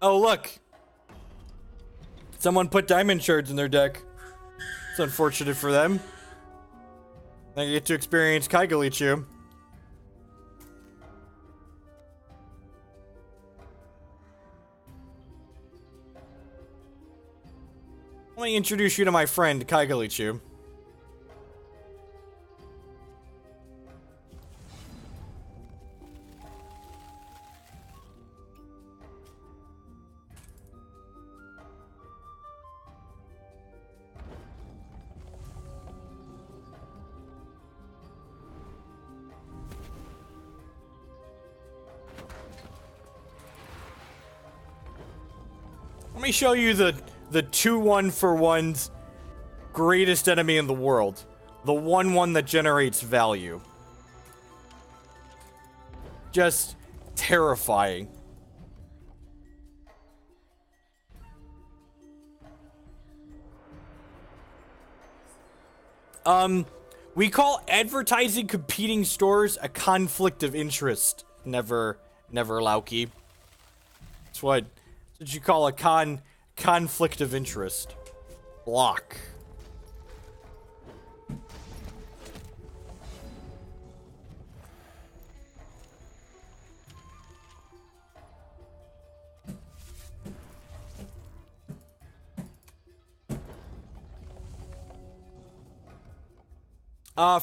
Oh, look. Someone put diamond shards in their deck. It's unfortunate for them. I get to experience Kagulichu. Let me introduce you to my friend, Kagulichu. Let me show you the 2-1-for-1's greatest enemy in the world. The 1-1 that generates value. Just terrifying. We call advertising competing stores a conflict of interest. Never Lackey. That's what you call a conflict of interest. Block.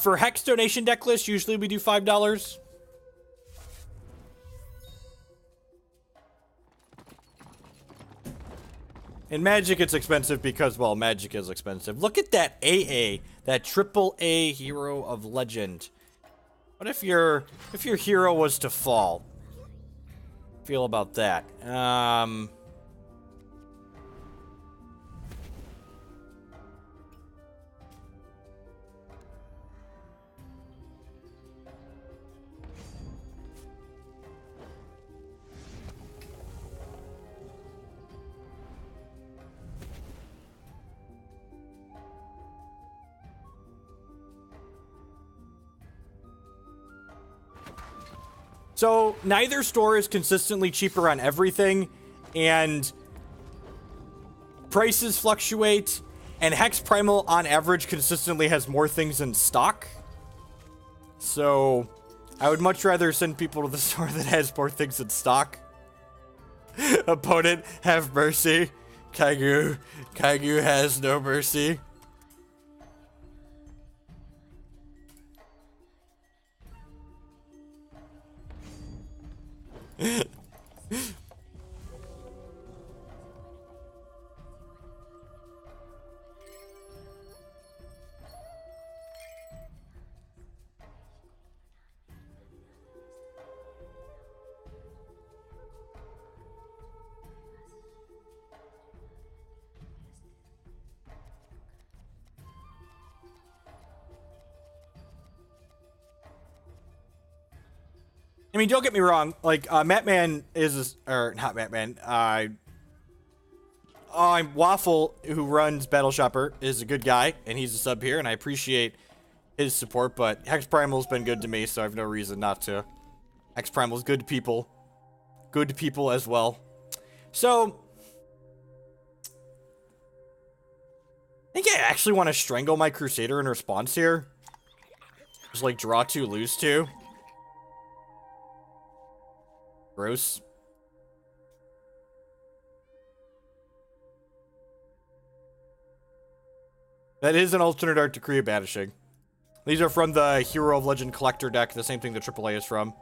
For Hex donation deck list, usually we do $5. In Magic, it's expensive because, well, Magic is expensive. Look at that AA, that AAA hero of legend. What if your hero was to fall? Feel about that? So, neither store is consistently cheaper on everything, and prices fluctuate, and Hex Primal, on average, consistently has more things in stock. So, I would much rather send people to the store that has more things in stock. Opponent, have mercy. Kagu has no mercy. I mean, don't get me wrong. Like, Matman is, or not Matman. Waffle, who runs Battle Shopper, is a good guy, and he's a sub here, and I appreciate his support. But Hex Primal's been good to me, so I have no reason not to. Hex Primal's good people as well. So, I think I actually want to strangle my Crusader in response here. Just like draw 2, lose 2. Gross. That is an alternate art decree of banishing. These are from the Hero of Legend Collector deck, the same thing the AAA is from.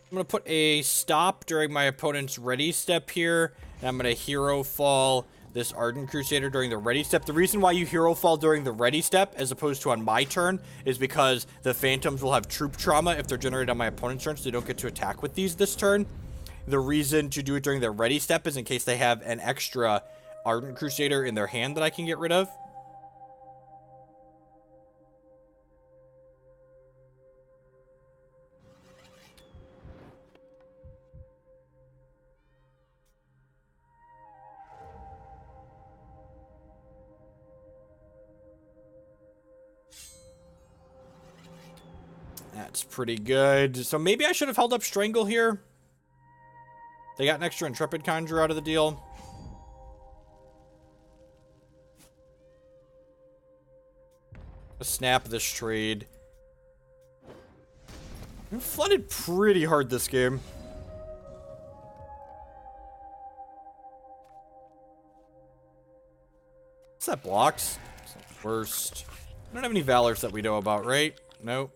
I'm going to put a stop during my opponent's ready step here, and I'm going to Herofall this Ardent Crusader during the ready step. The reason why you Herofall during the ready step, as opposed to on my turn, is because the Phantoms will have troop trauma if they're generated on my opponent's turn, so they don't get to attack with these this turn. The reason to do it during the ready step is in case they have an extra Ardent Crusader in their hand that I can get rid of. That's pretty good. So maybe I should have held up Strangle here. They got an extra Intrepid Conjurer out of the deal. Let's snap this trade. We flooded pretty hard this game. What's that blocks? It's not the worst. I don't have any Valors that we know about, right? Nope.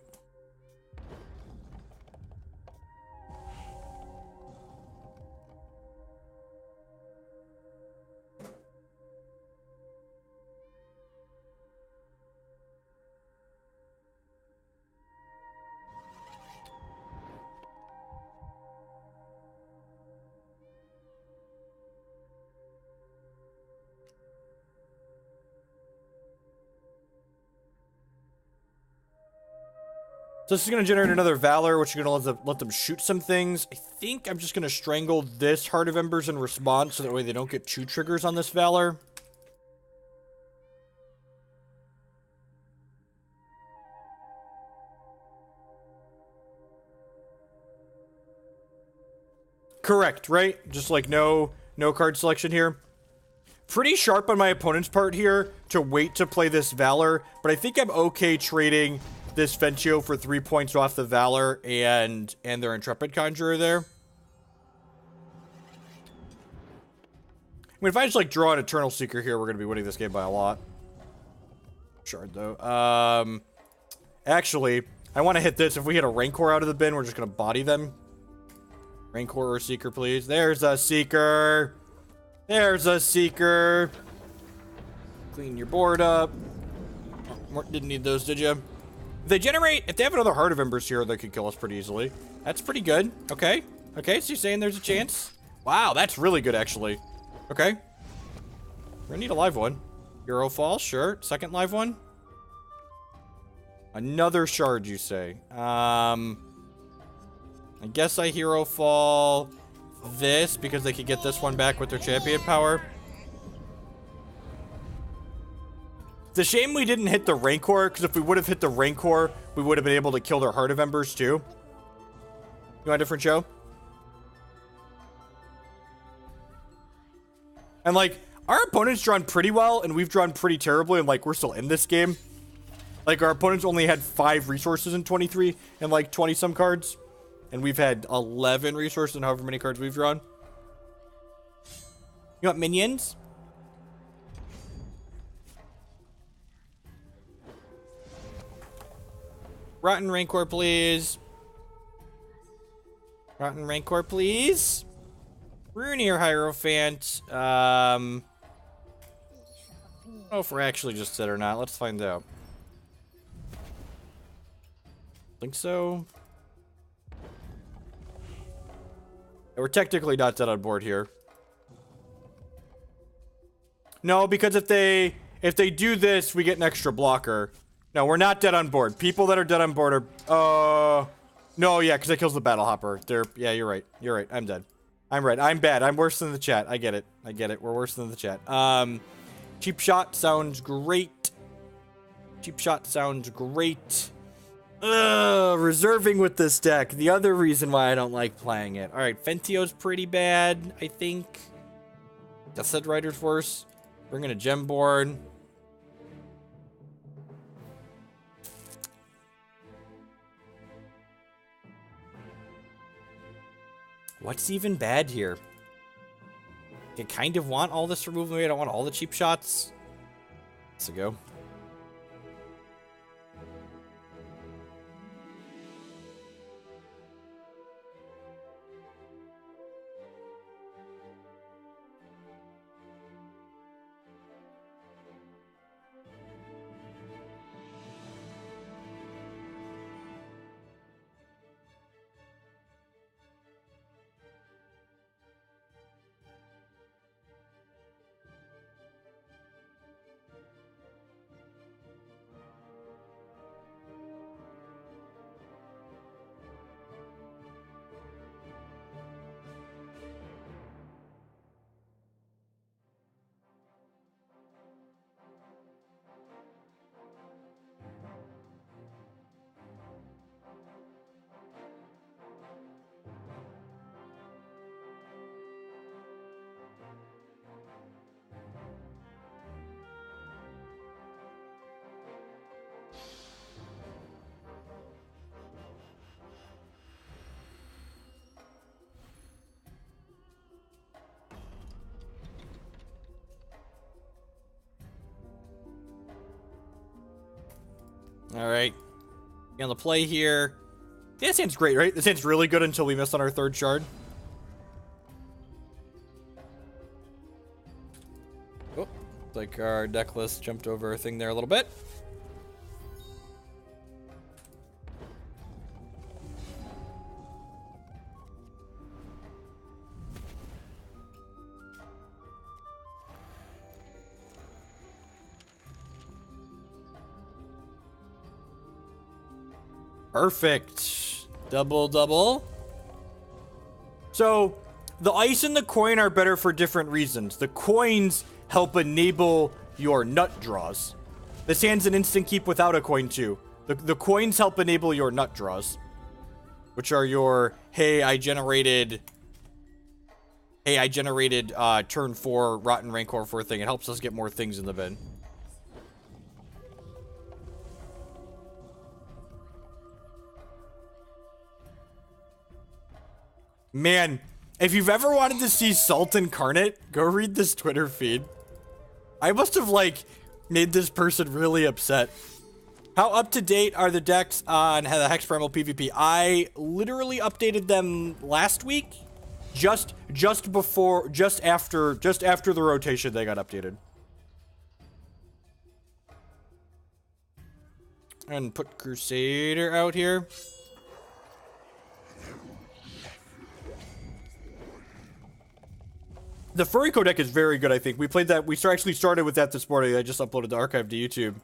So this is going to generate another Valor, which is going to let them shoot some things. I think I'm just going to Strangle this Heart of Embers in response, so that way they don't get 2 triggers on this Valor. Correct, right? Just like no card selection here. Pretty sharp on my opponent's part here to wait to play this Valor, but I think I'm okay trading this Phenteo for 3 points off the Valor and their Intrepid Conjurer there. I mean, if I just like draw an Eternal Seeker here, we're gonna be winning this game by a lot. Shard though. Actually, I want to hit this. If we hit a Rancor out of the bin, we're just gonna body them. Rancor or Seeker, please. There's a Seeker. There's a Seeker. Clean your board up. Oh, didn't need those, did you? If they have another Heart of Embers here, they could kill us pretty easily. That's pretty good. Okay. Okay, so you're saying there's a chance? Wow, that's really good, actually. Okay. We're gonna need a live one. Herofall, sure. Second live one. Another shard, you say. I guess I Herofall this, because they could get this one back with their champion power. It's a shame we didn't hit the Rancor, because if we would have hit the Rancor, we would have been able to kill their Heart of Embers, too. You want a different show? And, like, our opponent's drawn pretty well, and we've drawn pretty terribly, and, like, we're still in this game. Like, our opponents only had 5 resources in 23, and, like, 20-some cards. And we've had 11 resources and however many cards we've drawn. You want minions? Rotten Rancor, please. Rotten Rancor, please. Rune or Hierophant. I don't know if we're actually just dead or not. Let's find out. Think so. We're technically not dead on board here. No, because if they do this, we get an extra blocker. No, we're not dead on board. People that are dead on board are... no, yeah, because it kills the Battle Hopper. Yeah, you're right. You're right. I'm dead. I'm right. I'm bad. I'm worse than the chat. I get it. I get it. We're worse than the chat. Cheap Shot sounds great. Cheap Shot sounds great. Reserving with this deck. The other reason why I don't like playing it. Alright, Phenteo's pretty bad, I think. Deathset Rider's worse. Bring in a Gemborn. What's even bad here? I kind of want all this removal. I don't want all the cheap shots. Let's go. Alright. On the play here. Yeah, this hand's great, right? This hand's really good until we miss on our third shard. Oh, like our deck list jumped over a thing there a little bit. Perfect. Double, double. So, the ice and the coin are better for different reasons. The coins help enable your nut draws. This hand's an instant keep without a coin too. The coins help enable your nut draws. Which are your, hey, I generated turn 4 Rotten Rancor for a thing. It helps us get more things in the bin. Man, if you've ever wanted to see Salt Incarnate, go read this Twitter feed. I must have, like, made this person really upset. How up-to-date are the decks on the Hex Primal PvP? I literally updated them last week. Just after the rotation, they got updated. And put Crusader out here. The Furiko deck is very good, I think. We played that. We actually started with that this morning. I just uploaded the archive to YouTube.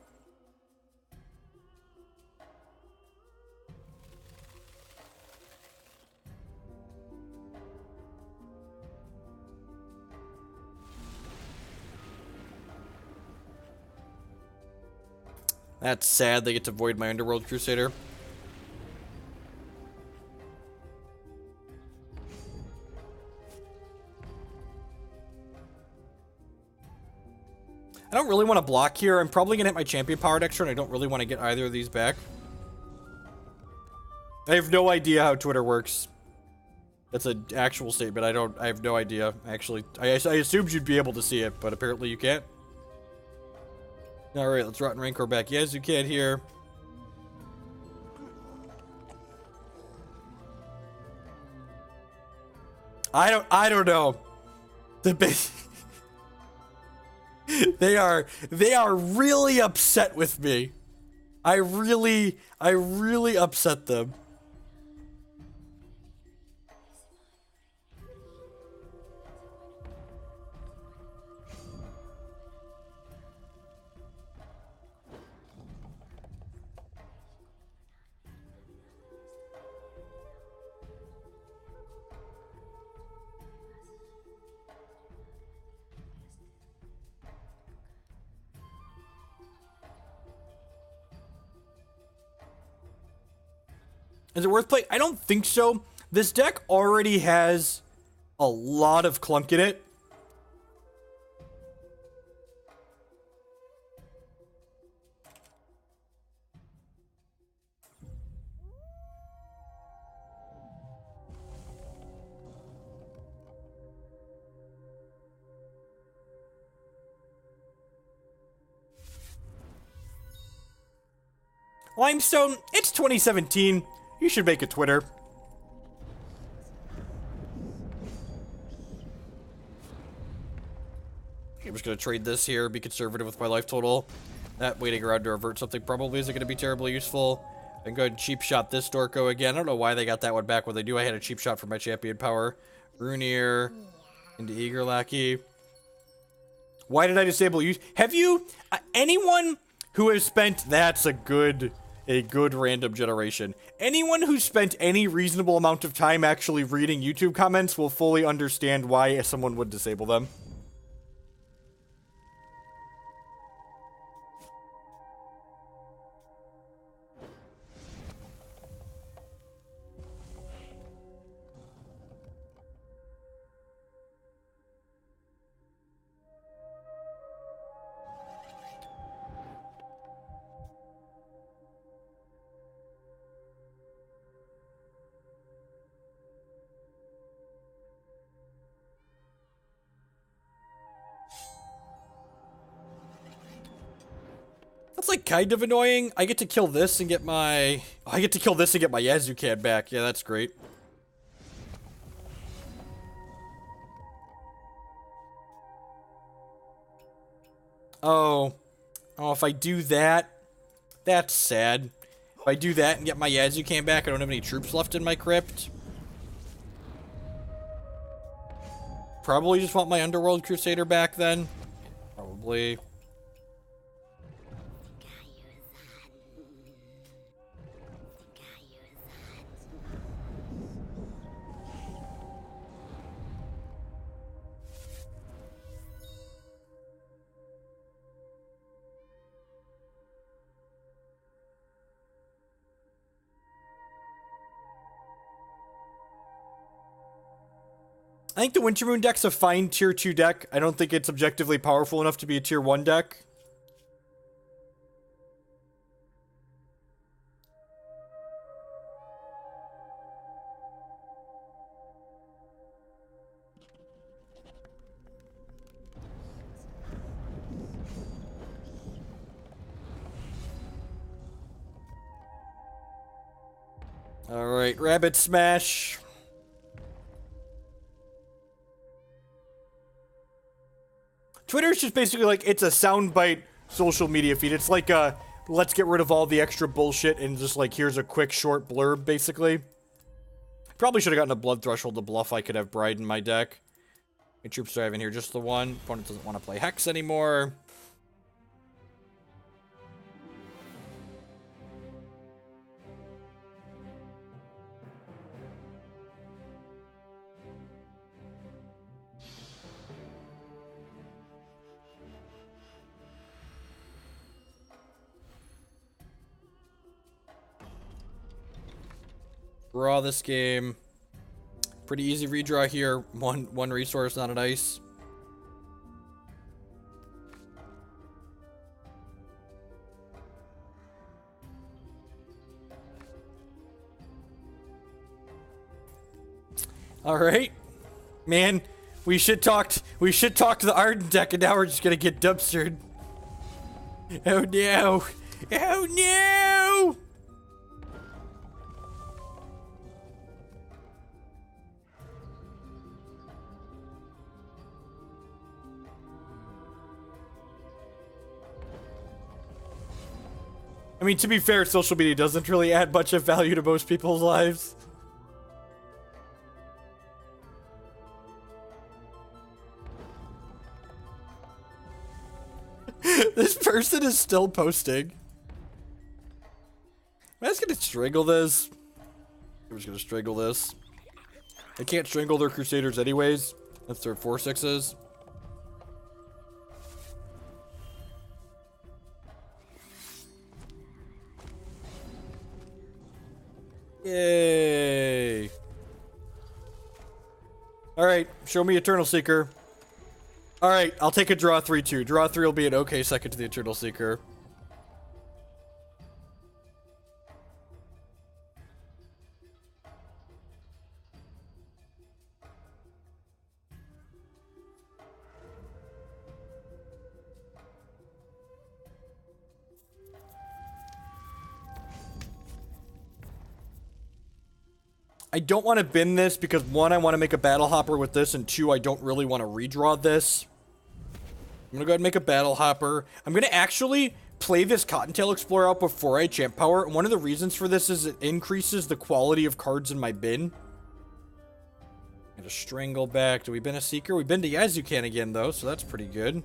That's sad. They get to void my Underworld Crusader. I don't really want to block here. I'm probably going to hit my champion power next turn. I don't really want to get either of these back. I have no idea how Twitter works. That's an actual statement. I have no idea, actually. I assumed you'd be able to see it, but apparently you can't. Alright, let's Rotten Rancor back. Yes, you can here. I don't know. The base... They are really upset with me. I really upset them. Is it worth playing? I don't think so. This deck already has a lot of clunk in it. Limestone, it's 2017. You should make a Twitter. I'm just going to trade this here, be conservative with my life total. That waiting around to revert something probably isn't going to be terribly useful. And go ahead and cheap shot this Dorko again. I don't know why they got that one back when they knew I had a cheap shot for my champion power. Rune into Eager Lackey. Why did I disable you? Have you... anyone who has spent... That's a good random generation. Anyone who spent any reasonable amount of time actually reading YouTube comments will fully understand why someone would disable them. like kind of annoying. I get to kill this and get my... I get to kill this and get my Yazukan back. Yeah, that's great. Oh. Oh, if I do that, that's sad. If I do that and get my Yazukan back, I don't have any troops left in my crypt. Probably just want my Underworld Crusader back then. Probably. I think the Wintermoon deck's a fine tier 2 deck. I don't think it's objectively powerful enough to be a tier 1 deck. Alright, Rabbit Smash. Twitter's just basically like, it's a soundbite social media feed. It's like a, let's get rid of all the extra bullshit and just like, here's a quick short blurb, basically. Probably should have gotten a Blood Threshold to bluff I could have Bride in my deck. My troops do I have in here? Just the one. Opponent doesn't want to play Hex anymore. Draw this game. Pretty easy redraw here. One resource, not an ice. All right, man. We should talk to the Arden deck, and now we're just gonna get dumpstered. Oh no! Oh no! I mean, to be fair, social media doesn't really add much of value to most people's lives. This person is still posting. I'm just gonna strangle this. I'm just gonna strangle this. I can't strangle their Crusaders anyways. That's their 4/6s. Yay! Alright, show me Eternal Seeker. Alright, I'll take a draw 3-2. Draw 3 will be an okay second to the Eternal Seeker. I don't want to bin this because, one, I want to make a Battle Hopper with this, and two, I don't really want to redraw this. I'm going to go ahead and make a Battle Hopper. I'm going to actually play this Cottontail Explorer out before I Champ Power, and one of the reasons for this is it increases the quality of cards in my bin. Get a Strangle back. Do we bin a Seeker? We bin to Yazukan again, though, so that's pretty good.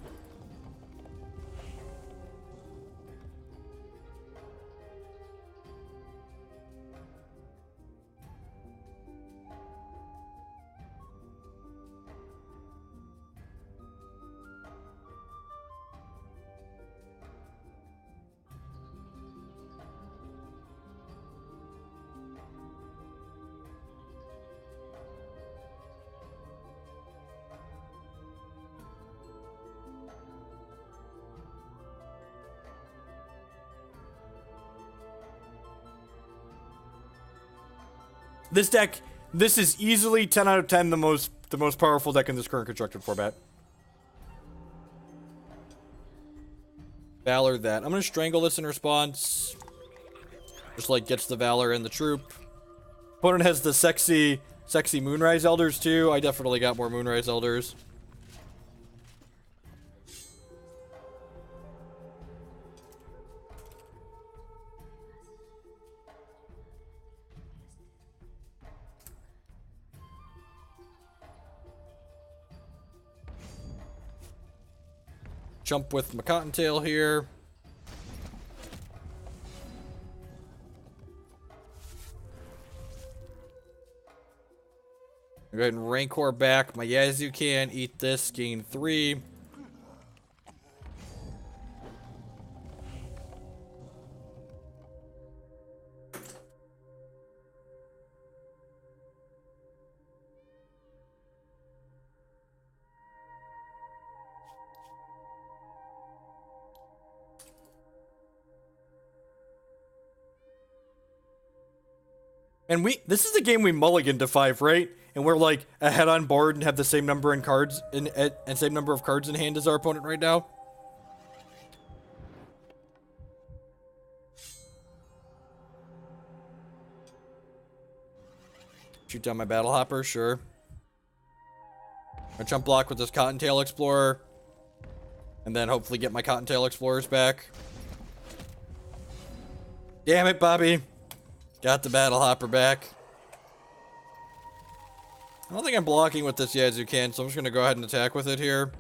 This deck, this is easily 10 out of 10 the most powerful deck in this current constructed format. Valor that. I'm gonna Strangle this in response. Just like gets the Valor in the troop. Opponent has the sexy Moonrise Elders too. I definitely got more Moonrise Elders. Jump with my Cottontail here. Go ahead and Rancor back my Yazukan. Eat this, gain 3. And this is the game we mulligan to 5, right? And we're like ahead on board and have the same number in cards and same number of cards in hand as our opponent right now. Shoot down my Battle Hopper, sure. I jump block with this Cottontail Explorer. And then hopefully get my Cottontail Explorers back. Damn it, Bobby. Got the Battle Hopper back. I don't think I'm blocking with this Yazukan, so I'm just going to go ahead and attack with it here.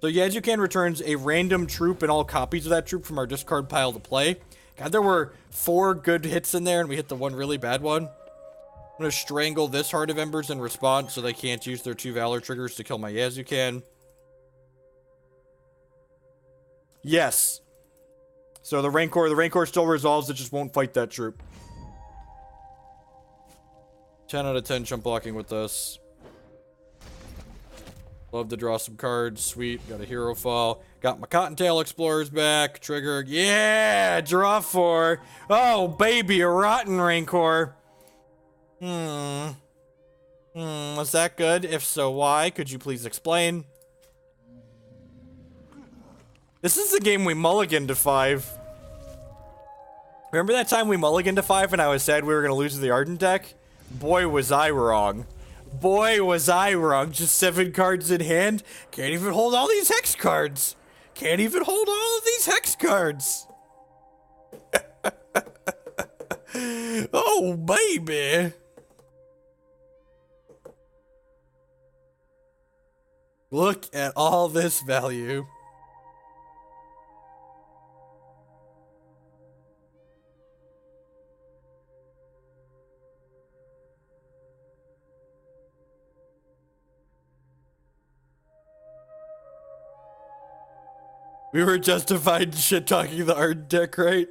So Yazukan returns a random troop and all copies of that troop from our discard pile to play. God, there were 4 good hits in there, and we hit the one really bad one. I'm going to Strangle this Heart of Embers in response so they can't use their 2 Valor triggers to kill my Yazukan. Yes. So the Rancor still resolves, it just won't fight that troop. 10 out of 10 jump blocking with this. Love to draw some cards. Sweet. Got a Herofall. Got my Cottontail Explorers back. Trigger. Yeah! Draw 4. Oh, baby, a Rotten Rancor. Was that good? If so, why? Could you please explain? This is the game we mulliganed to 5. Remember that time we mulliganed to 5 and I was sad we were going to lose to the Ardent deck? Boy, was I wrong. Boy, was I wrong. Just 7 cards in hand. Can't even hold all these Hex cards. Can't even hold all of these Hex cards. Oh, baby. Look at all this value. We were justified in shit-talking the Ardent deck, right?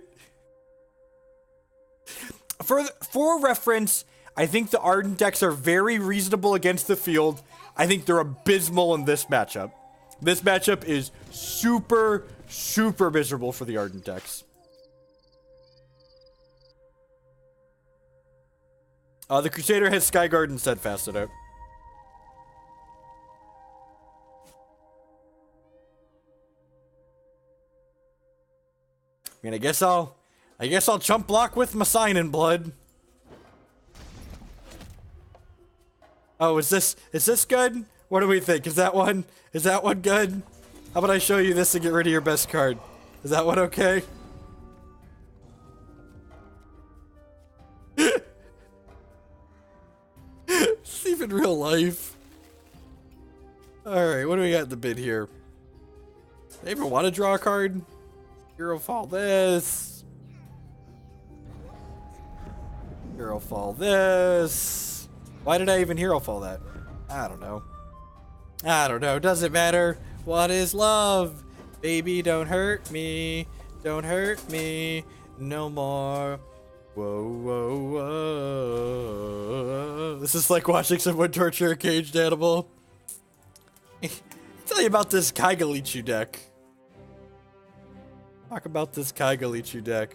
For reference, I think the Ardent decks are very reasonable against the field. I think they're abysmal in this matchup. This matchup is super, super miserable for the Ardent decks. The Crusader has Skyguard and Steadfast it out. I mean, I guess I'll chump block with my Sign in Blood. Oh, is this good? What do we think? Is that one good? How about I show you this and get rid of your best card? Is that one okay? It's even real life. Alright, what do we got in the bid here? Do I even want to draw a card? Herofall this. Herofall this. Why did I even Herofall that? I don't know. Doesn't matter. What is love? Baby, don't hurt me. Don't hurt me no more. Whoa, whoa, whoa. This is like watching someone torture a caged animal. I'll tell you about this Kagulichu deck. Talk about this Kagulichu deck.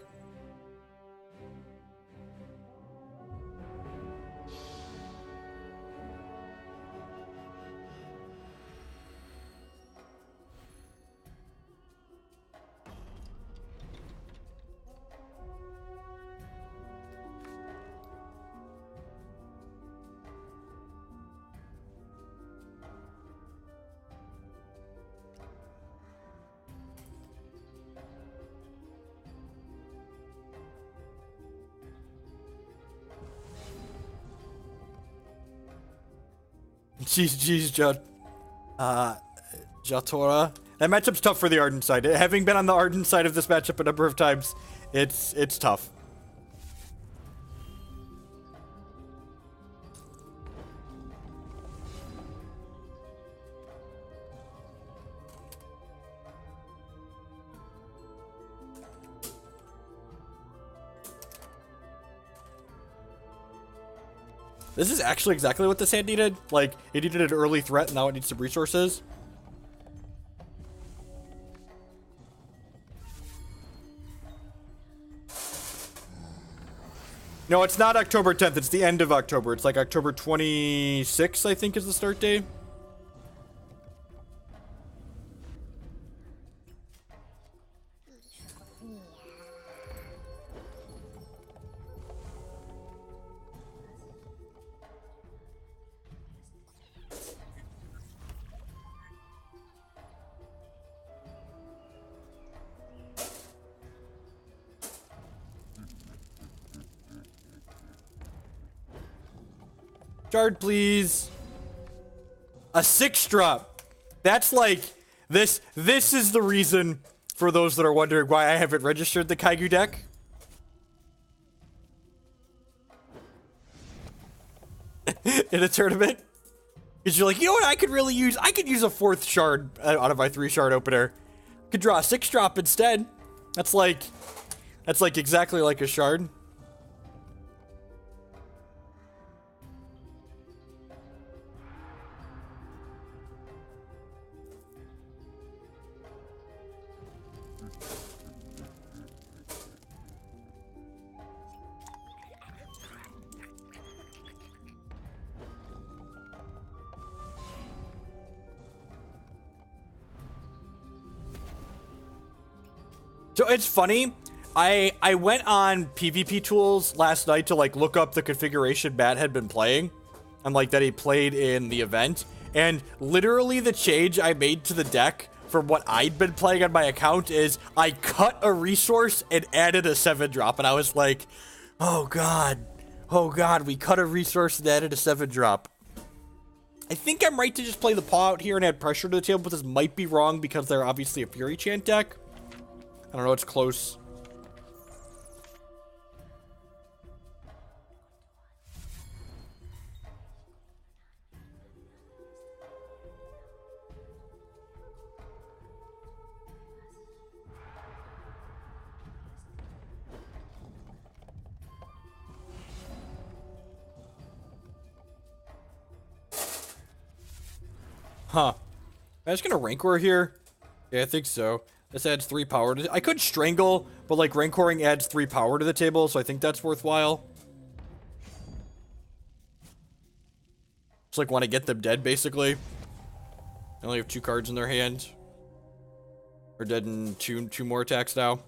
Jeez, Judd. Jatora. That matchup's tough for the Ardent side. Having been on the Ardent side of this matchup a number of times, it's tough. This is actually exactly what this hand needed. Like, it needed an early threat, and now it needs some resources. No, it's not October 10th. It's the end of October. It's like October 26th, I think, is the start date. Shard, please. A 6-drop. That's like, this is the reason, for those that are wondering why I haven't registered the Kaigu deck. In a tournament. Because you're like, you know what I could really use? I could use a 4th shard out of my 3-shard opener. Could draw a 6-drop instead. That's like exactly like a shard. So it's funny, I went on PvP tools last night to like look up the configuration Matt had been playing, and like that he played in the event, and literally the change I made to the deck from what I'd been playing on my account is I cut a resource and added a 7-drop, and I was like, oh god, we cut a resource and added a 7-drop. I think I'm right to just play the Paw out here and add pressure to the table, but this might be wrong because they're obviously a Fury Chant deck. I don't know, it's close. Huh. Am I just gonna Rancor here? Yeah, I think so. This adds 3 power to... I could Strangle, but like Rancoring adds 3 power to the table, so I think that's worthwhile. Just like want to get them dead, basically. They only have 2 cards in their hand. Or dead in two more attacks now.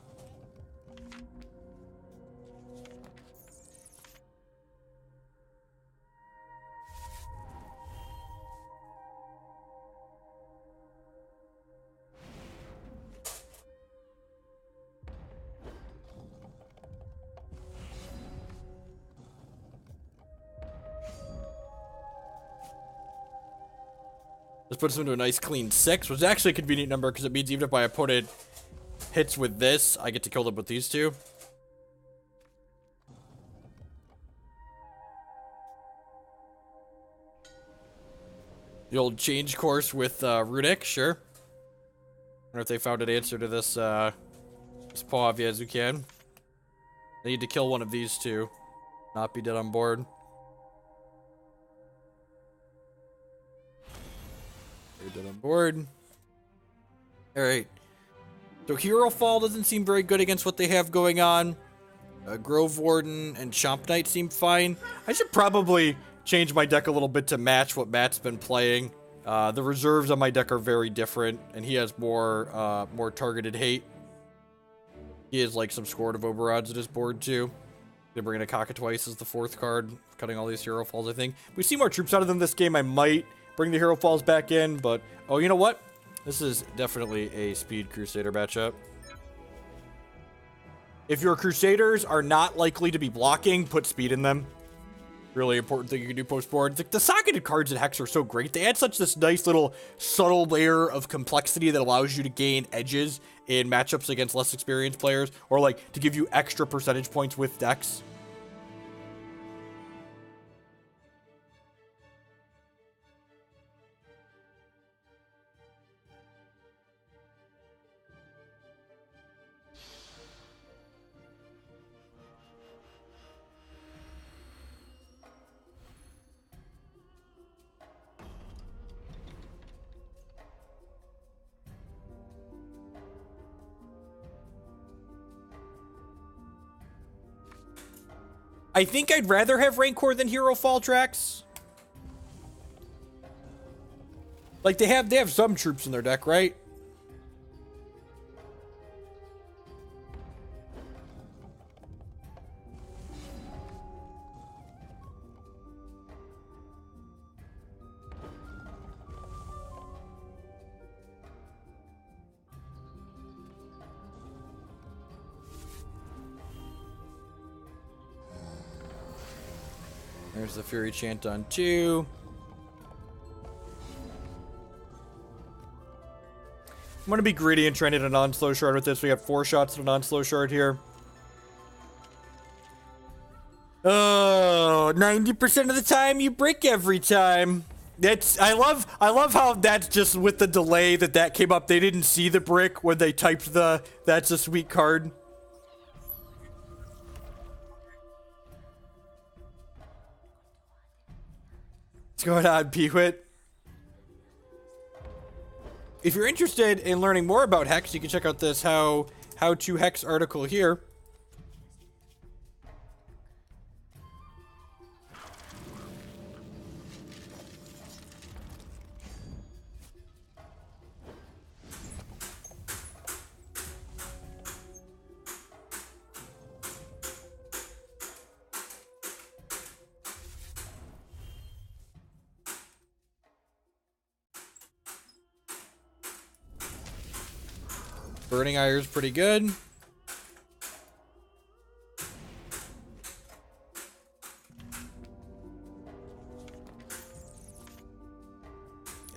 This puts them to a nice clean 6, which is actually a convenient number because it means even if my opponent hits with this, I get to kill them with these 2. The old change course with Runic, sure. Wonder if they found an answer to this, this Paw of Yazukan. They need to kill one of these 2, not be dead on board. Dead on board. Alright. So Herofall doesn't seem very good against what they have going on. Grove Warden and Chompknight seem fine. I should probably change my deck a little bit to match what Matt's been playing. The reserves on my deck are very different, and he has more targeted hate. He has like some Scourge of Oberon's at his board too. They bring in a Cockatwice as the 4th card, cutting all these Herofalls, I think. If we see more troops out of them this game, I might bring the Herofalls back in, but... Oh, you know what? This is definitely a Speed Crusader matchup. If your Crusaders are not likely to be blocking, put Speed in them. Really important thing you can do post-board. Like, the socketed cards in Hex are so great. They add such this nice little subtle layer of complexity that allows you to gain edges in matchups against less experienced players, or like to give you extra percentage points with decks. I think I'd rather have Rancor than Herofall tracks. Like, they have some troops in their deck, right? There's the Fury Chant on 2. I'm going to be greedy and try and hit a non-slow shard with this. We got 4 shots at a non-slow shard here. Oh, 90% of the time you brick every time. I love how that's just with the delay that came up. They didn't see the brick when they typed that's a sweet card. What's going on, Peewit? If you're interested in learning more about Hex, you can check out this how to Hex article here. Burning Ire is pretty good.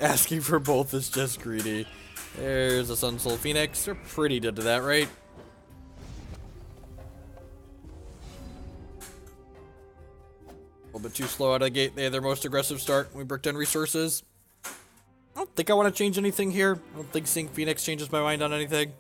Asking for both is just greedy. There's a Sun Soul Phoenix. They're pretty dead to that, right? A little bit too slow out of the gate. They had their most aggressive start. We bricked on resources. I don't think I want to change anything here. I don't think seeing Phoenix changes my mind on anything.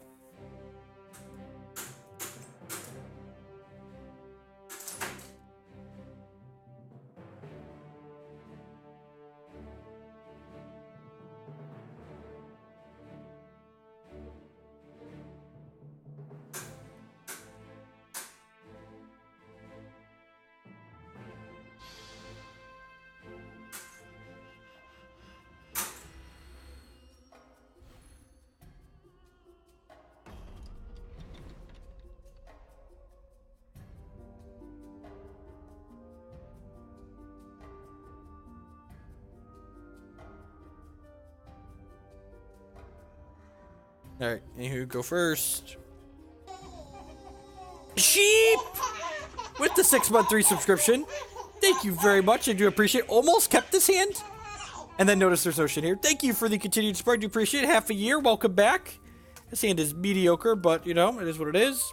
Alright, anywho, go first. Sheep! With the 6-month resubscription. Thank you very much. I do appreciate it. Almost kept this hand. And then notice there's Ocean here. Thank you for the continued support. I do appreciate it. Half a year. Welcome back. This hand is mediocre, but, you know, it is what it is.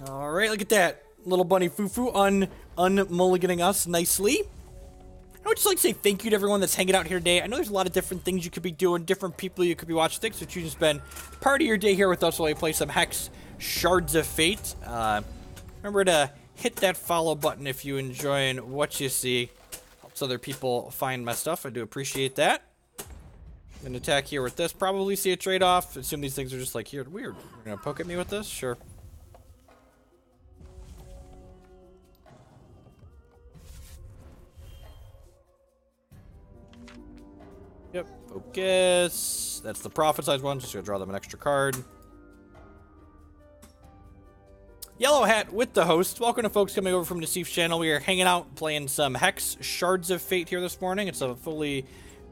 All right, look at that. Little bunny foo-foo unmulliganing us nicely. I would just like to say thank you to everyone that's hanging out here today. I know there's a lot of different things you could be doing, different people you could be watching. Thanks for choosing to spend part of your day here with us while we play some Hex Shards of Fate. Remember to hit that follow button if you enjoying what you see. Helps other people find my stuff. I do appreciate that. I'm gonna attack here with this. Probably see a trade-off. Assume these things are just like, here, weird. You're gonna poke at me with this? Sure. Yep, focus. That's the profit size one. Just gonna draw them an extra card. Yellow Hat with the host. Welcome to folks coming over from the Deceif's channel. We are hanging out playing some Hex Shards of Fate here this morning. It's a fully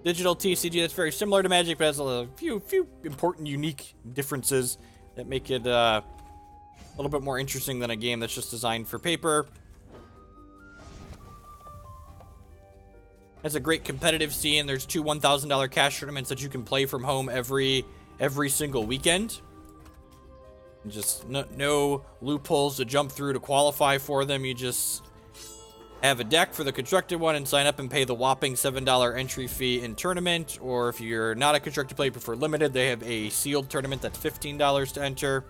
digital TCG that's very similar to Magic, but has a few important, unique differences that make it a little bit more interesting than a game that's just designed for paper. Has a great competitive scene. There's 2 $1,000 cash tournaments that you can play from home every single weekend. And just no loopholes to jump through to qualify for them. You just have a deck for the constructed one and sign up and pay the whopping $7 entry fee in tournament. Or if you're not a constructed player, prefer limited, they have a sealed tournament that's $15 to enter.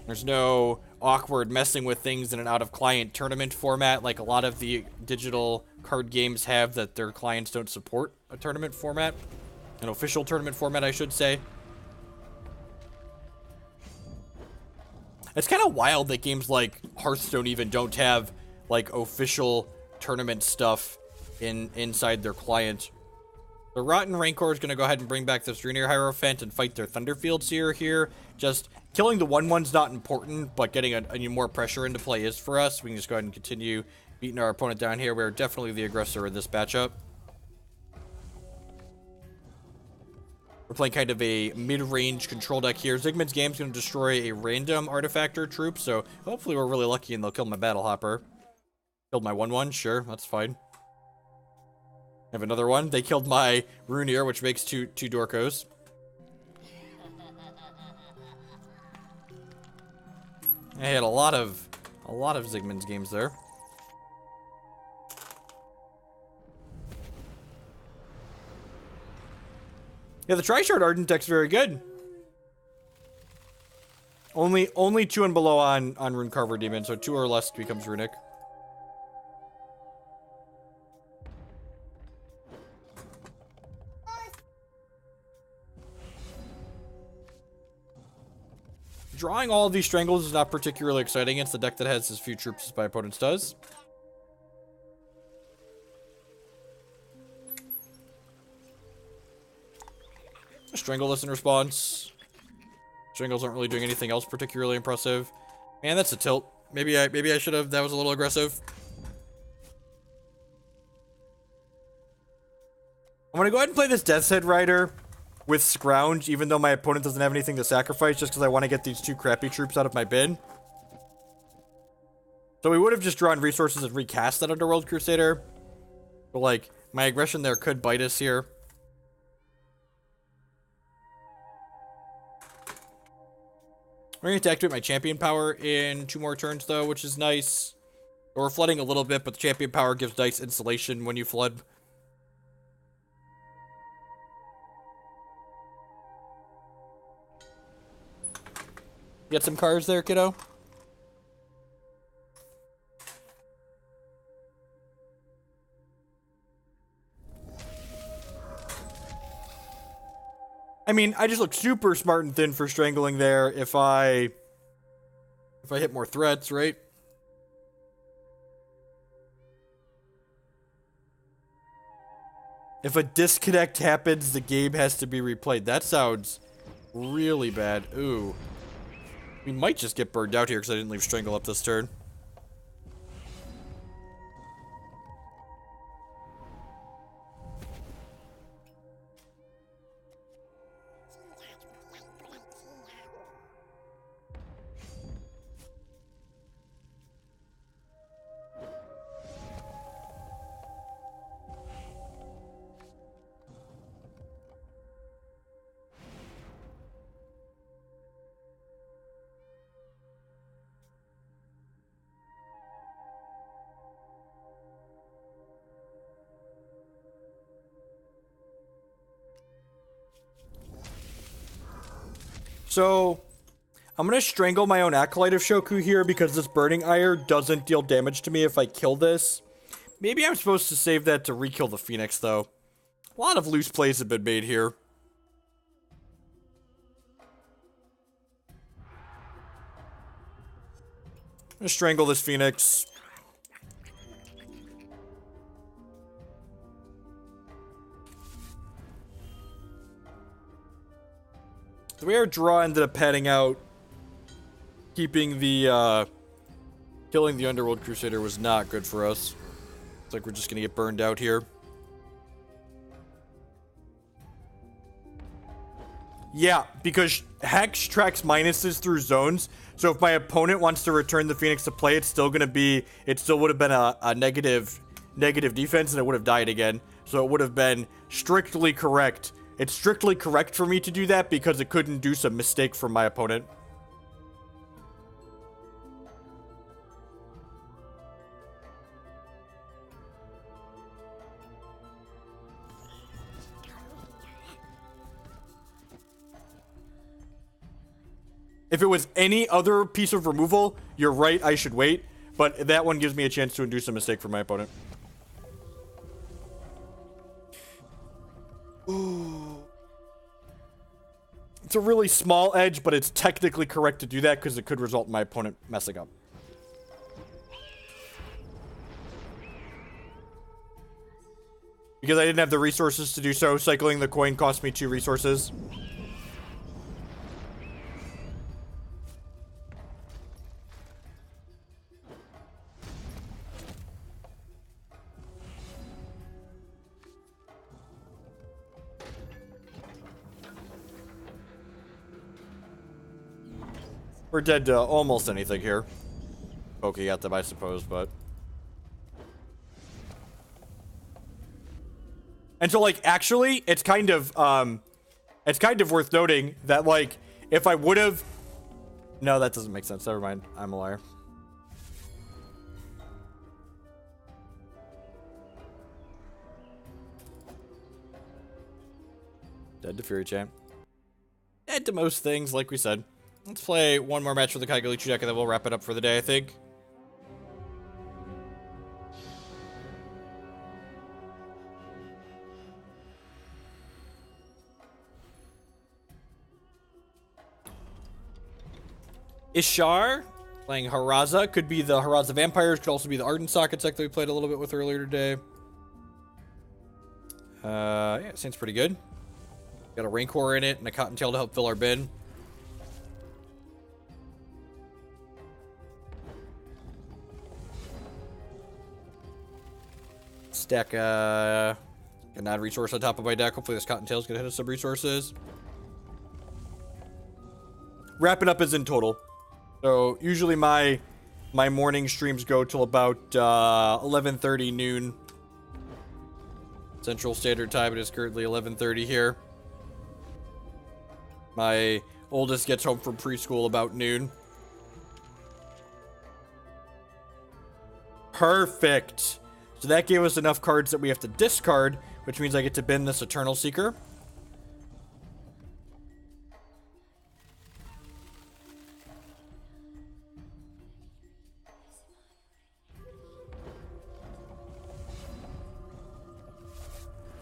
There's no awkward messing with things in an out-of-client tournament format like a lot of the digital card games have that their clients don't support a tournament format. An official tournament format, I should say. It's kind of wild that games like Hearthstone even don't have, like, official tournament stuff inside their client. The Rotten Rancor is going to go ahead and bring back this Rune Hierophant and fight their Thunderfield Seer here. Just killing the 1/1's not important, but getting a more pressure into play is for us. We can just go ahead and continue beating our opponent down here. We're definitely the aggressor in this matchup. We're playing kind of a mid-range control deck here. Zygmunt's Game's going to destroy a random artifact or troop, so hopefully we're really lucky and they'll kill my Battle Hopper. Killed my 1/1, sure, that's fine. I have another one. They killed my Rune, which makes two Dorkos. I had a lot of Zygmunt's Games there. Yeah, the Tri-Shard Ardent deck's very good. Only 2 and below on Rune Carver Demon, so 2 or less becomes Runic. Drawing all of these Strangles is not particularly exciting. It's the deck that has as few troops as my opponent's does. Strangle this in response. Strangles aren't really doing anything else particularly impressive. Man, that's a tilt. Maybe I should have. That was a little aggressive. I'm gonna go ahead and play this Death's Head Rider with Scrounge, even though my opponent doesn't have anything to sacrifice, just because I want to get these 2 crappy troops out of my bin. So we would have just drawn resources and recast that Underworld Crusader. But, like, my aggression there could bite us here. We're going to activate my Champion Power in 2 more turns, though, which is nice. We're flooding a little bit, but the Champion Power gives dice insulation when you flood. Get some cards there, kiddo? I mean, I just look super smart and thin for strangling there if I hit more threats, right? If a disconnect happens, the game has to be replayed. That sounds really bad. Ooh. We might just get burned out here because I didn't leave Strangle up this turn. So, I'm gonna strangle my own Acolyte of Shoku here because this Burning Ire doesn't deal damage to me if I kill this. Maybe I'm supposed to save that to re-kill the Phoenix, though. A lot of loose plays have been made here. I'm gonna strangle this Phoenix. The way our draw ended up padding out, keeping the, killing the Underworld Crusader was not good for us. It's like we're just gonna get burned out here. Yeah, because Hex tracks minuses through zones, so if my opponent wants to return the Phoenix to play, it still would have been a negative defense, and it would have died again. So it would have been strictly correct. It's strictly correct for me to do that because it could induce a mistake from my opponent. If it was any other piece of removal, you're right, I should wait. But that one gives me a chance to induce a mistake from my opponent. Ooh. It's a really small edge, but it's technically correct to do that because it could result in my opponent messing up. Because I didn't have the resources to do so, cycling the coin cost me 2 resources. We're dead to almost anything here. Okay, got them, I suppose, but... And so, like, actually, it's kind of worth noting that, like, if I would have... No, that doesn't make sense. Never mind. I'm a liar. Dead to Fury Champ. Dead to most things, like we said. Let's play one more match with the Kagulichu deck, and then we'll wrap it up for the day, I think. Ishar, playing Haraza. Could be the Haraza Vampires, could also be the Ardent Socket deck that we played a little bit with earlier today. Yeah, it seems pretty good. Got a Rancor in it and a Cottontail to help fill our bin. Stack a non-resource on top of my deck. Hopefully this Cottontail's gonna hit us some resources. Wrap it up as in total. So usually my morning streams go till about 11:30 noon Central Standard Time. It is currently 11:30 here. My oldest gets home from preschool about noon. Perfect. So that gave us enough cards that we have to discard, which means I get to bin this Eternal Seeker.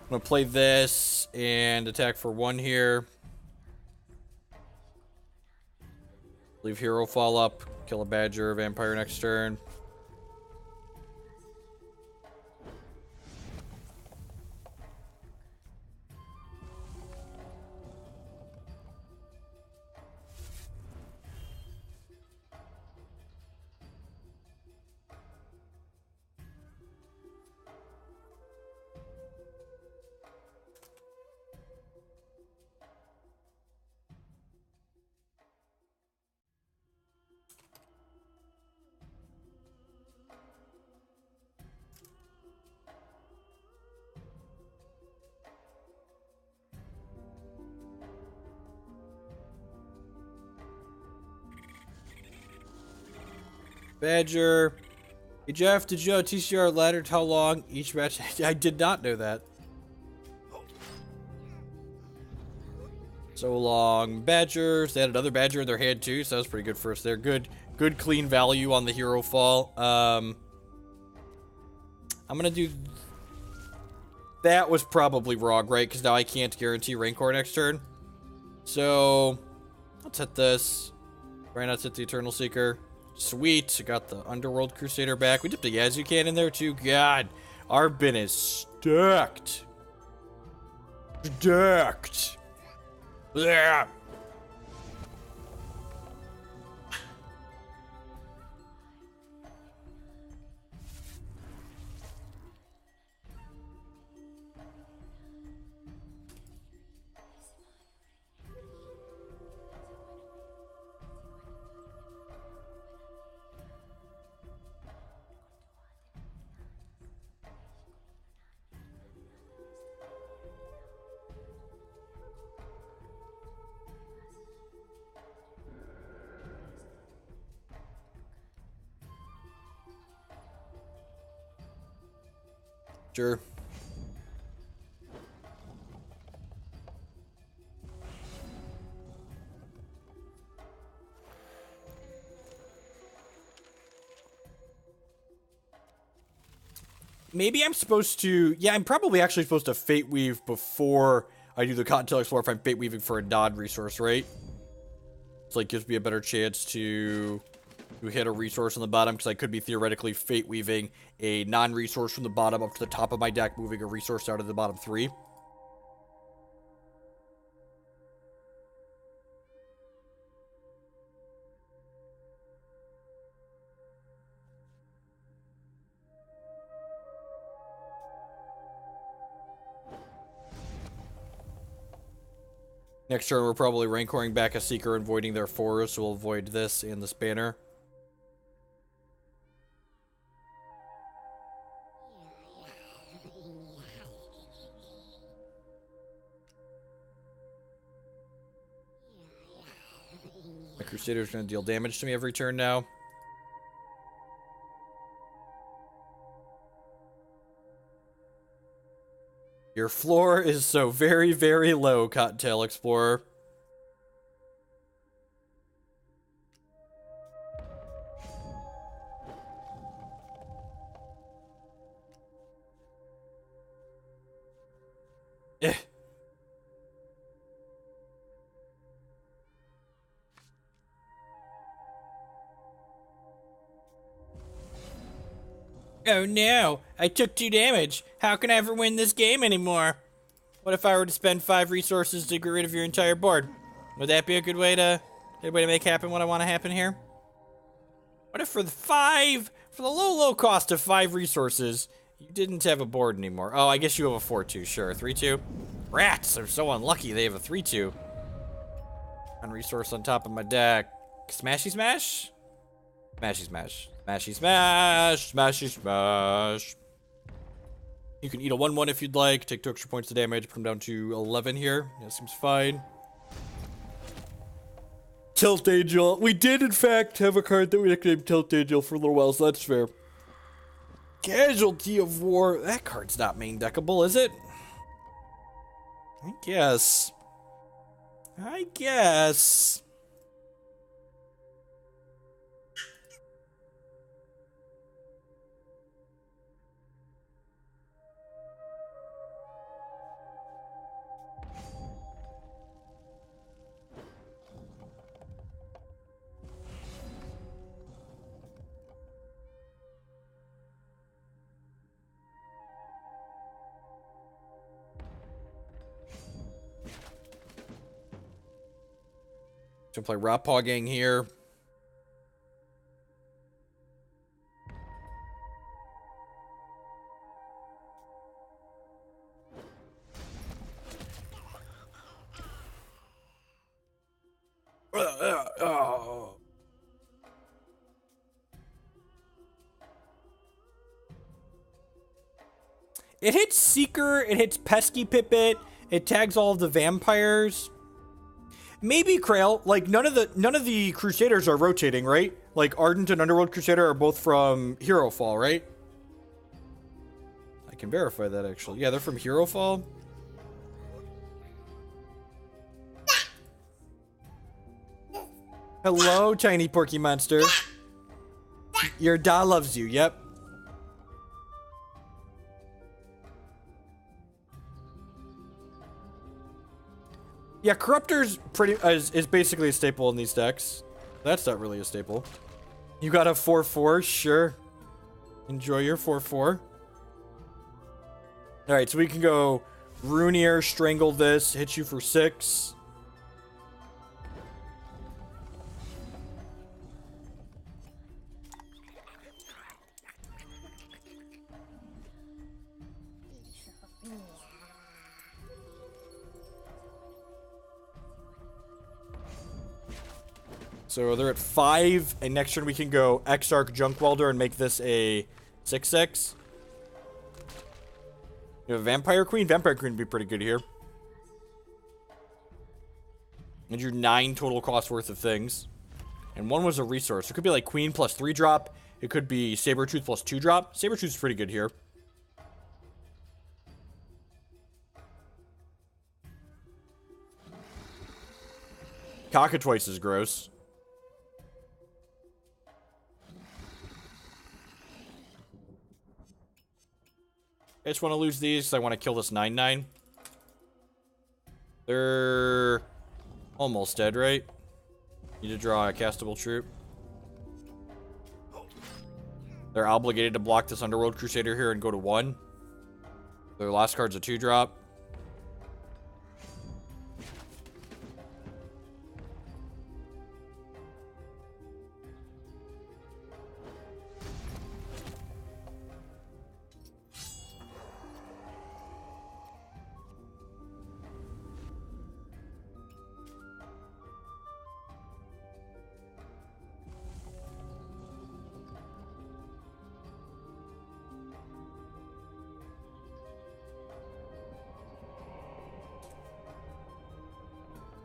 I'm gonna play this and attack for 1 here. Leave Herofall up, kill a Badger, Vampire next turn. Badger. Hey Jeff, did you know TCR laddered how long each match? I did not know that. So long, Badgers. They had another Badger in their hand too, so that was pretty good for us there. Good clean value on the Hierophall. I'm gonna do... That was probably wrong, right? Because now I can't guarantee Rancor next turn. So, let's hit this. Try not to hit the Eternal Seeker. Sweet. I got the Underworld Crusader back. We dipped a Yazukan in there too. God, our bin is stacked. Stacked. Yeah. Sure. Maybe I'm supposed to... Yeah, I'm probably actually supposed to Fate Weave before I do the Cottontail Explorer if I'm Fate Weaving for a non-resource, right? It's like gives me a better chance to hit a resource on the bottom, because I could be theoretically Fate Weaving a non-resource from the bottom up to the top of my deck, moving a resource out of the bottom 3. Next turn, we're probably Rancoring back a Seeker and voiding their forest, so we'll avoid this and this banner. My Crusader's going to deal damage to me every turn now. Your floor is so very, very low, Cottontail Explorer. Eh. Oh no, I took 2 damage. How can I ever win this game anymore? What if I were to spend 5 resources to get rid of your entire board? Would that be a good way to make happen what I want to happen here? What if for the low cost of 5 resources, you didn't have a board anymore? Oh, I guess you have a 4-2, sure. 3-2? Rats, I'm so unlucky they have a 3-2. One resource on top of my deck. Smashy smash? Smashy smash. Smashy smash! Smashy smash! You can eat a 1-1 if you'd like. Take 2 extra points of damage. Put them down to 11 here. That seems fine. Tilt Angel. We did, in fact, have a card that we nicknamed Tilt Angel for a little while, so that's fair. Casualty of War. That card's not main deckable, is it? I guess. Gonna play Rotpaw Gang here. It hits Seeker, it hits Pesky Pipit, it tags all of the vampires. Maybe Krail, like none of the Crusaders are rotating, right? Like Ardent and Underworld Crusader are both from Herofall, right? I can verify that actually. Yeah, they're from Herofall. Hello, tiny porky monster. Your da loves you, yep. Yeah, Corruptor's is basically a staple in these decks. That's not really a staple. You got a 4/4, sure. Enjoy your 4/4. Alright, so we can go Rune, Strangle this, hit you for 6. So they're at 5, and next turn we can go Exarch Junk Welder and make this a 6/6. You have a Vampire Queen? Vampire Queen would be pretty good here. And your 9 total cost worth of things. And 1 was a resource. It could be like Queen plus 3 drop. It could be Sabertooth plus 2 drop. Sabertooth's pretty good here. Cockatwice is gross. I just want to lose these because I want to kill this 9/9. They're almost dead, right? Need to draw a castable troop. They're obligated to block this Underworld Crusader here and go to 1. Their last card's a 2-drop.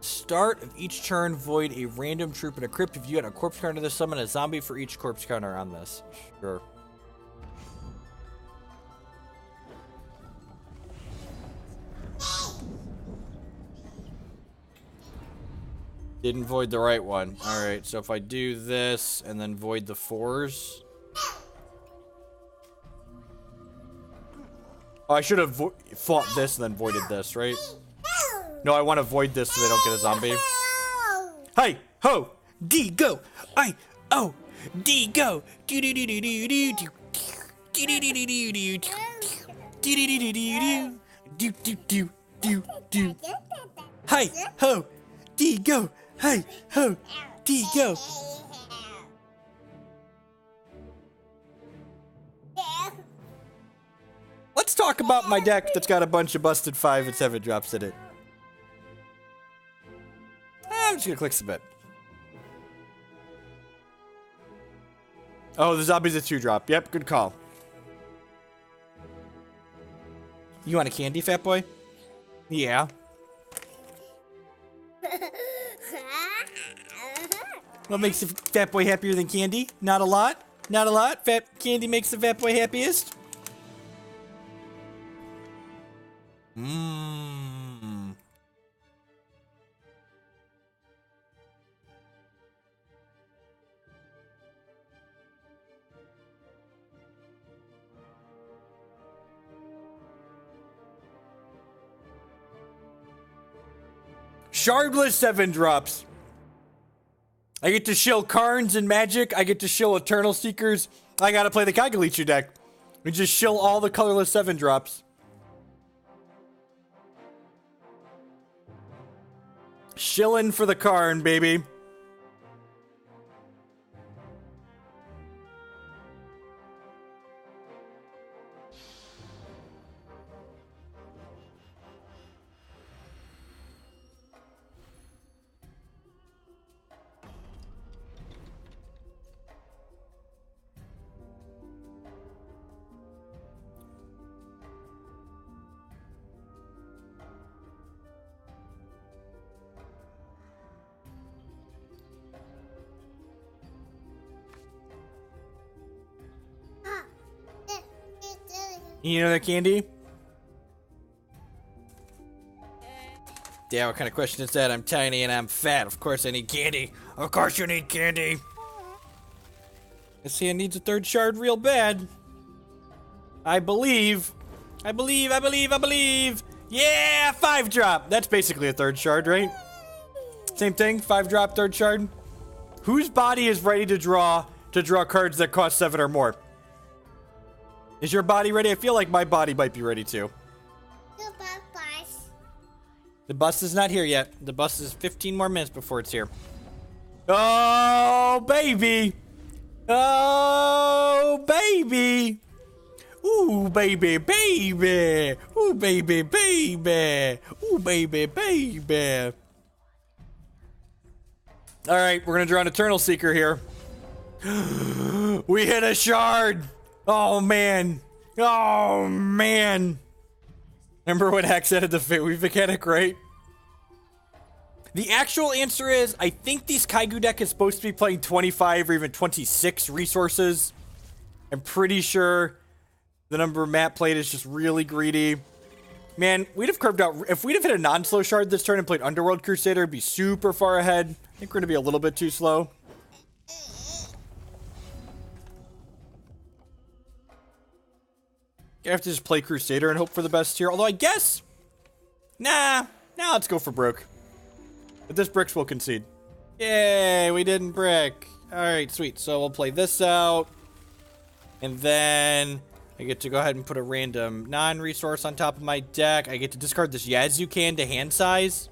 Start of each turn, void a random troop in a crypt. If you had a corpse counter to summon a zombie for each corpse counter on this. Sure. Didn't void the right one. Alright, so if I do this and then void the 4s. Oh, I should have fought this and then voided this, right? No, I want to void this so they don't get a zombie. Hey, ho, D, go. I, oh, D, go. Do do do do do do do. Do do do do do do. Do do do do do. Do do do do do. Hey, ho, D, go. Hey, ho, D, go. Let's talk about my deck that's got a bunch of busted 5 and 7 drops in it. I'm just gonna click submit. Oh, the zombie's a 2-drop. Yep, good call. You want a candy, fat boy? Yeah. What makes a fat boy happier than candy? Not a lot. Not a lot. Fat candy makes the fat boy happiest. Mmm. Shardless 7 drops. I get to shill Karns and Magic. I get to shill Eternal Seekers. I gotta play the Kagulichu deck. We just shill all the colorless 7 drops. Shillin' for the Karn, baby. You know that candy? Yeah, what kind of question is that? I'm tiny and I'm fat. Of course I need candy. Of course you need candy. I see it needs a third shard real bad. I believe. Yeah, 5-drop. That's basically a third shard, right? Same thing, 5-drop, third shard. Whose body is ready to draw cards that cost 7 or more? Is your body ready? I feel like my body might be ready too. The bus is not here yet. The bus is 15 more minutes before it's here. Oh, baby. Oh, baby. Ooh, baby, baby. Ooh, baby, baby. Ooh, baby, baby. All right, we're going to draw an Eternal Seeker here. We hit a shard. Oh, man. Oh, man. Remember when Hex added the Fate mechanic, right? The actual answer is, I think these Kaigu deck is supposed to be playing 25 or even 26 resources. I'm pretty sure the number Matt played is just really greedy. Man, we'd have curved out. If we'd have hit a non-slow shard this turn and played Underworld Crusader, it'd be super far ahead. I think we're going to be a little bit too slow. I have to just play Crusader and hope for the best here. Although I guess... Nah, let's go for Broke. But this bricks will concede. Yay, we didn't brick. Alright, sweet. So we'll play this out. And then I get to go ahead and put a random non-resource on top of my deck. I get to discard this Yazukan to hand size.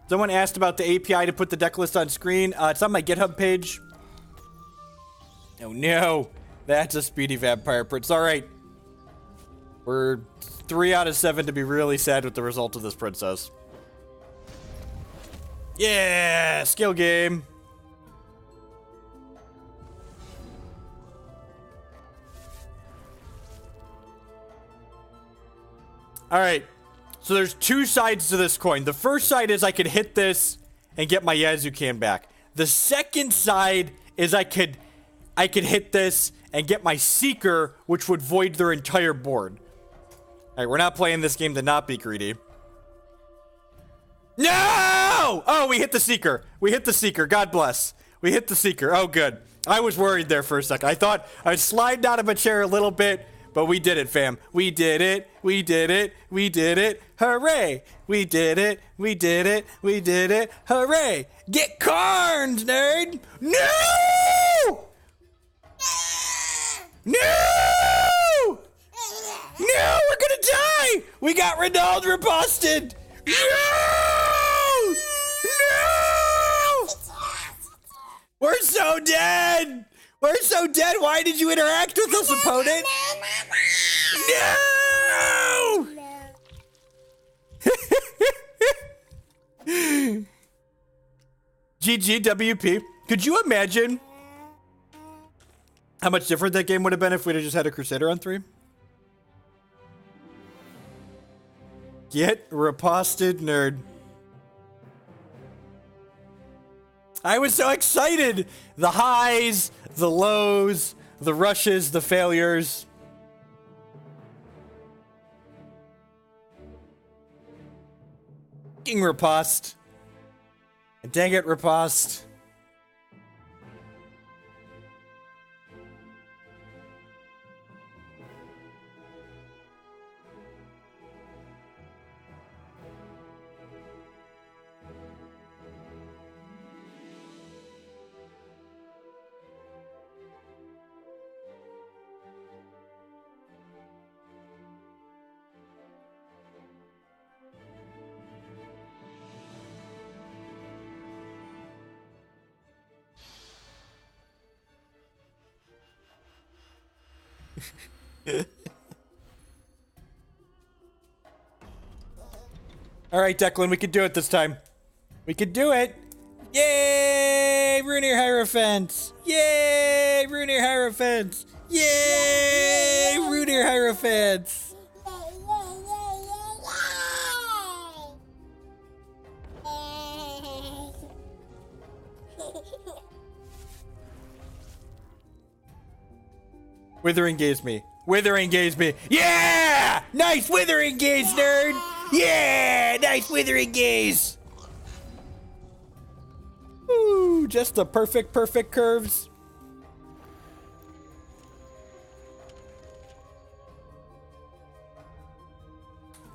Someone asked about the API to put the deck list on screen. It's on my GitHub page. Oh no, that's a speedy vampire prince. All right. We're 3 out of 7 to be really sad with the result of this princess. Yeah, skill game. All right. So there's 2 sides to this coin. The first side is I could hit this and get my Yazukan back. The second side is I could hit this and get my Seeker, which would void their entire board. All right, we're not playing this game to not be greedy. No! Oh, we hit the Seeker. We hit the Seeker. God bless. We hit the Seeker. Oh, good. I was worried there for a second. I thought I'd slide out of a chair a little bit. But we did it, fam. We did it. We did it. We did it. Hooray. We did it. We did it. We did it. Hooray. Get carned, nerd. No! No! No, we're gonna die. We got Ronald riposted. No! No! We're so dead. We're so dead. Why did you interact with us, opponent? No! GGWP. Could you imagine how much different that game would have been if we'd have just had a Crusader on 3? Get riposted, nerd. I was so excited. The highs, the lows, the rushes, the failures. Fucking riposte. Dang it, riposte. All right, Declan, we can do it this time. We can do it. Yay, Rune Hierophant. Yay, Rune Hierophant. Yay, Rune Hierophant. Withering Gaze me. Withering Gaze me. Yeah! Nice Withering Gaze, nerd! Yeah! Nice Withering Gaze! Ooh, just the perfect curves.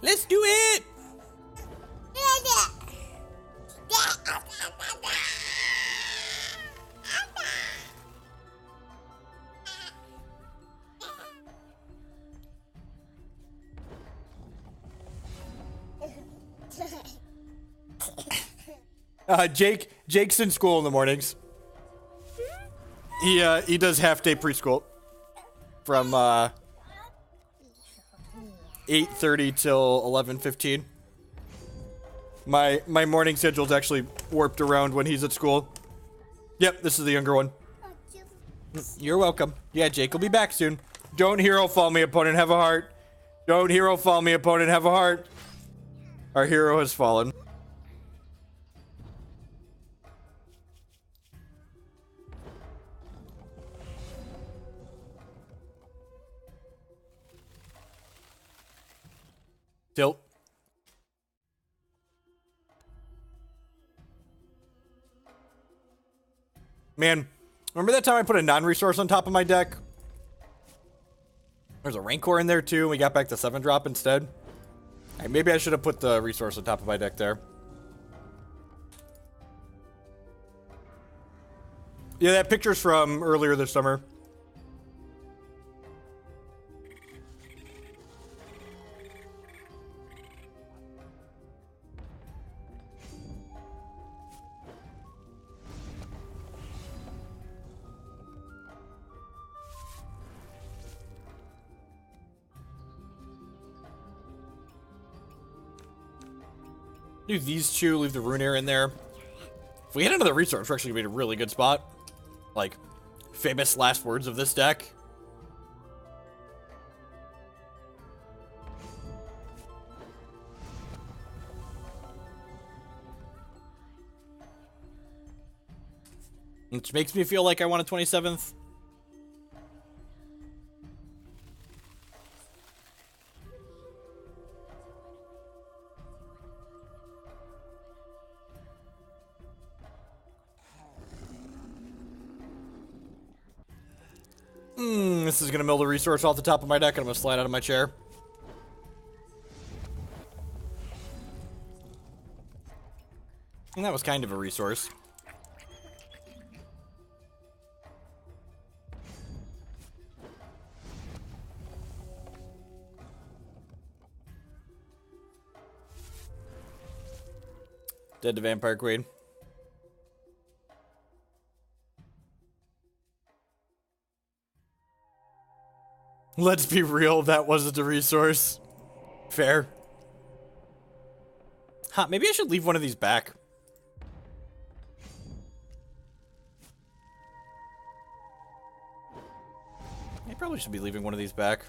Let's do it! Jake's in school in the mornings. He does half-day preschool from 8:30 till 11:15. My morning schedule's actually warped around when he's at school. Yep, this is the younger one. You're welcome. Yeah, Jake will be back soon. Don't hero fall me, opponent, have a heart. Don't hero fall me, opponent, have a heart. Our hero has fallen. Tilt. Man, remember that time I put a non-resource on top of my deck? There's a Rancor in there too, and we got back to 7-drop instead. Right, maybe I should have put the resource on top of my deck there. Yeah, that picture's from earlier this summer. Do these two, leave the Runeair in there. If we had another resource, we're actually gonna be in a really good spot. Like, famous last words of this deck. Which makes me feel like I want a 27th. This is gonna mill the resource off the top of my deck, and I'm gonna slide out of my chair. And that was kind of a resource. Dead to Vampire Queen. Let's be real, that wasn't a resource. Fair. Huh, maybe I should leave one of these back. I probably should be leaving one of these back.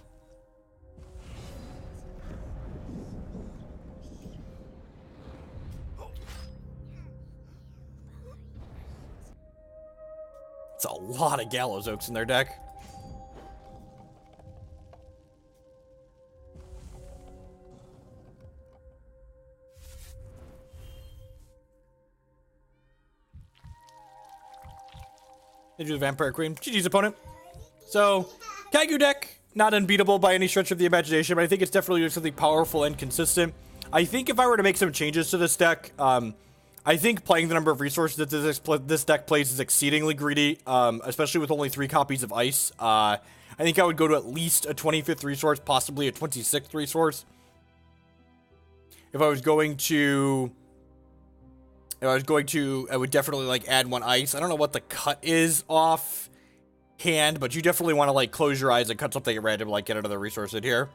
It's a lot of Gallows Oaks in their deck. They do the Vampire Queen. GG's opponent. So, Kagu deck, not unbeatable by any stretch of the imagination, but I think it's definitely something powerful and consistent. I think if I were to make some changes to this deck, I think playing the number of resources that this deck plays is exceedingly greedy, especially with only 3 copies of Ice. I think I would go to at least a 25th resource, possibly a 26th resource. If I was going to... I would definitely, like, add 1 Ice. I don't know what the cut is off hand, but you definitely want to, like, close your eyes and cut something at random, like, get another resource in here.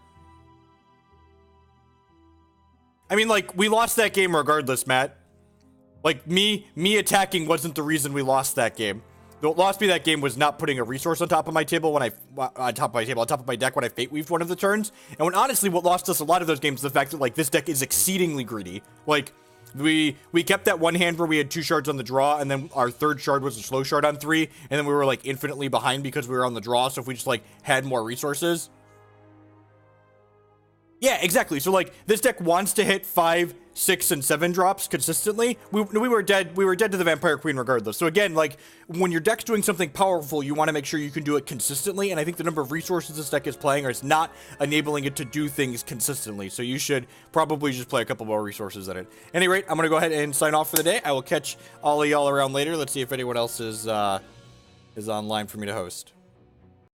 I mean, like, we lost that game regardless, Matt. Like, me attacking wasn't the reason we lost that game. What lost me that game was not putting a resource on top of my table on top of my deck when I Fate Weaved one of the turns. And when honestly, what lost us a lot of those games is the fact that, like, this deck is exceedingly greedy. Like, We kept that one hand where we had 2 shards on the draw, and then our 3rd shard was a slow shard on 3, and then we were like infinitely behind because we were on the draw. So if we just like had more resources. Yeah, exactly. So like this deck wants to hit 5, 6, and 7 drops consistently. We were dead. We were dead to the Vampire Queen regardless. So again, like when your deck's doing something powerful, you want to make sure you can do it consistently. And I think the number of resources this deck is playing is not enabling it to do things consistently. So you should probably just play a couple more resources at it. At any rate, I'm gonna go ahead and sign off for the day. I will catch all of y'all around later. Let's see if anyone else is online for me to host.